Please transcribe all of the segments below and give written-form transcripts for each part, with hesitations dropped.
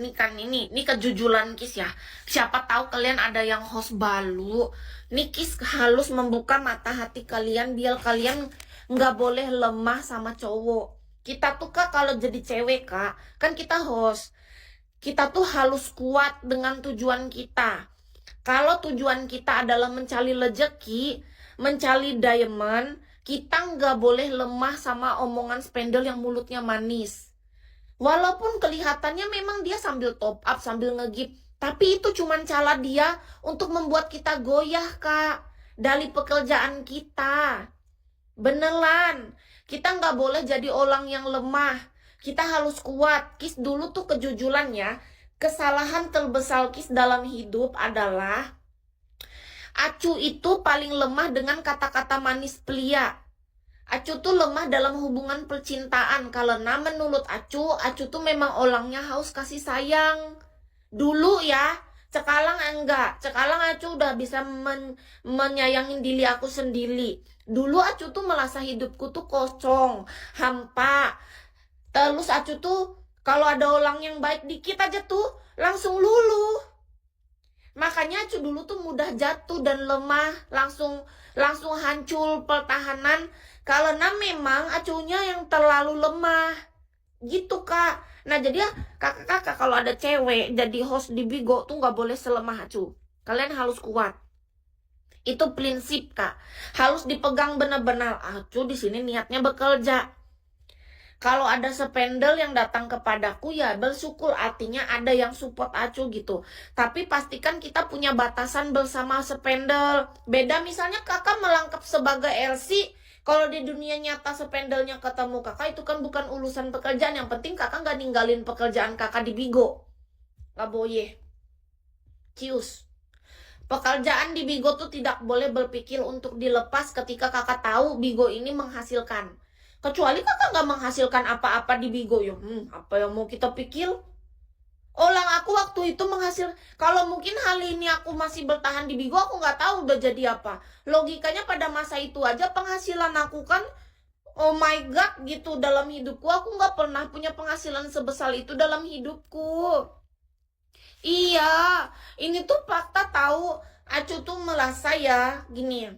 nih kan ini kejujuran Kis ya. Siapa tahu kalian ada yang host baru. Nih Kis halus membuka mata hati kalian biar kalian nggak boleh lemah sama cowok. Kita tuh Kak kalau jadi cewek Kak, kan kita host. Kita tuh harus kuat dengan tujuan kita. Kalau tujuan kita adalah mencari rezeki, mencari diamond, kita nggak boleh lemah sama omongan spendel yang mulutnya manis. Walaupun kelihatannya memang dia sambil top up, sambil ngegip, tapi itu cuma cara dia untuk membuat kita goyah, Kak, dari pekerjaan kita. Beneran, kita nggak boleh jadi orang yang lemah. Kita harus kuat. Kis dulu tuh kejujuran ya. Kesalahan terbesar Kis dalam hidup adalah Acu itu paling lemah dengan kata-kata manis pria. Acu tuh lemah dalam hubungan percintaan karena menurut Acu tuh memang orangnya haus kasih sayang. Dulu ya, sekarang enggak. Sekarang Acu udah bisa menyayangin diri aku sendiri. Dulu Acu tuh merasa hidupku tuh kosong, hampa. Terus Acu tuh kalau ada orang yang baik dikit aja tuh langsung luluh. Makanya Acu dulu tuh mudah jatuh dan lemah, langsung hancur pertahanan karena memang Acunya yang terlalu lemah. Gitu Kak. Nah jadi ya kakak-kakak kalau ada cewek jadi host di Bigo tuh nggak boleh selemah Acu. Kalian harus kuat. Itu prinsip Kak. Harus dipegang benar-benar. Acu di sini niatnya bekerja. Kalau ada spendel yang datang kepadaku ya bersyukur, artinya ada yang support Acu gitu. Tapi pastikan kita punya batasan bersama spendel. Beda misalnya kakak melangkap sebagai LC, kalau di dunia nyata spendelnya ketemu kakak itu kan bukan urusan pekerjaan. Yang penting kakak nggak ninggalin pekerjaan kakak di Bigo. Gak boleh. Cius. Pekerjaan di Bigo tuh tidak boleh berpikir untuk dilepas ketika kakak tahu Bigo ini menghasilkan. Kecuali kakak nggak menghasilkan apa-apa di Bigo ya. Apa yang mau kita pikir? Orang aku waktu itu menghasil. Kalau mungkin hari ini aku masih bertahan di Bigo, aku nggak tahu udah jadi apa. Logikanya pada masa itu aja penghasilan aku kan, oh my god gitu dalam hidupku. Aku nggak pernah punya penghasilan sebesar itu dalam hidupku. Iya, ini tuh fakta tahu. Acu tuh merasa ya gini.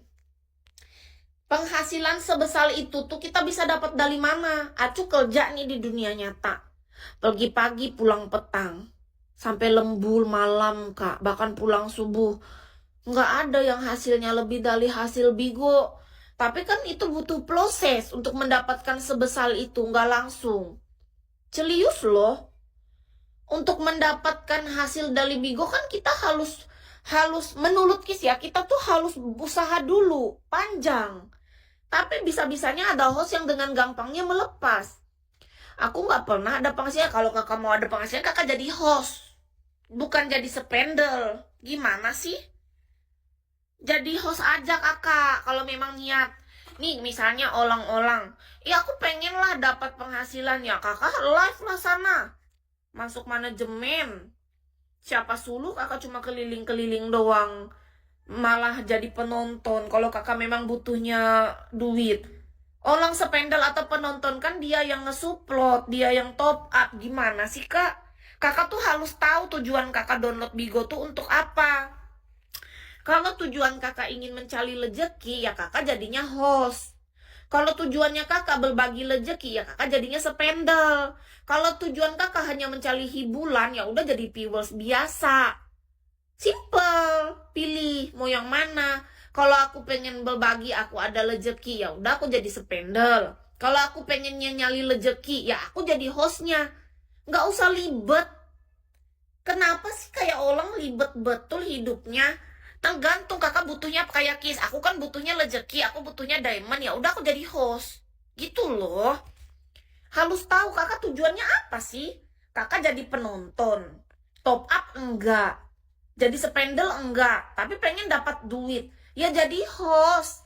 Penghasilan sebesar itu tuh kita bisa dapat dari mana? Acu kerja nih di dunia nyata. Pergi pagi pulang petang. Sampai lembur malam Kak. Bahkan pulang subuh. Nggak ada yang hasilnya lebih dari hasil Bigo. Tapi kan itu butuh proses untuk mendapatkan sebesar itu. Nggak langsung. Celius loh. Untuk mendapatkan hasil dari Bigo kan kita harus menurut Kis ya. Kita tuh harus usaha dulu. Panjang. Tapi bisa-bisanya ada host yang dengan gampangnya melepas. Aku nggak pernah ada penghasilan. Kalau kakak mau ada penghasilan, kakak jadi host. Bukan jadi spendel. Gimana sih? Jadi host aja kakak, kalau memang niat. Nih misalnya orang-orang. Ya aku pengen lah dapat penghasilan. Ya kakak live lah sana. Masuk manajemen. Siapa suruh kakak cuma keliling-keliling doang. Malah jadi penonton kalau kakak memang butuhnya duit. Orang spendel atau penonton kan dia yang nge-upload, dia yang top up. Gimana sih kak? Kakak tuh harus tahu tujuan kakak download Bigo tuh untuk apa. Kalau tujuan kakak ingin mencari rezeki, ya kakak jadinya host. Kalau tujuannya kakak berbagi rezeki, ya kakak jadinya spendel. Kalau tujuan kakak hanya mencari hiburan, ya udah jadi viewers biasa. Simple, pilih mau yang mana. Kalau aku pengen berbagi, aku ada rezeki, ya udah aku jadi spendel. Kalau aku pengennya nyali rezeki, ya aku jadi hostnya. Nggak usah libet. Kenapa sih kayak orang libet betul hidupnya? Tergantung kakak butuhnya kayak Kis. Aku kan butuhnya rezeki, aku butuhnya diamond, ya udah aku jadi host. Gitu loh. Harus tahu kakak tujuannya apa sih? Kakak jadi penonton. Top up enggak. Jadi spendel enggak, tapi pengen dapat duit. Ya jadi host.